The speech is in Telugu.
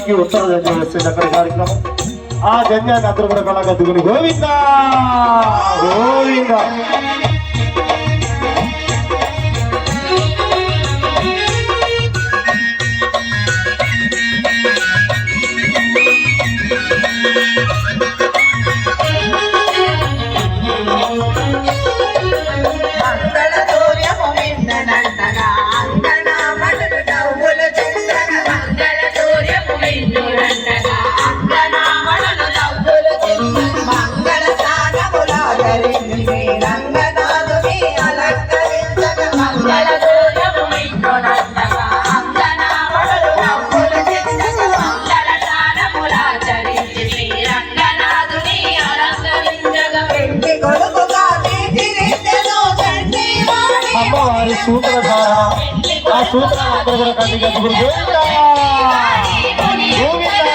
రంగానికి ఉత్తర జన్యం వస్తుంది అక్కడ కార్యక్రమం. ఆ జన్యాన్ని అందరూ కూడా కళగద్దుకుని గోవింద గోవింద. అమ్మవారి సూత్రధార ఆ సూత్రం అందరూ కూడా కంటికి గోవింద గోవింద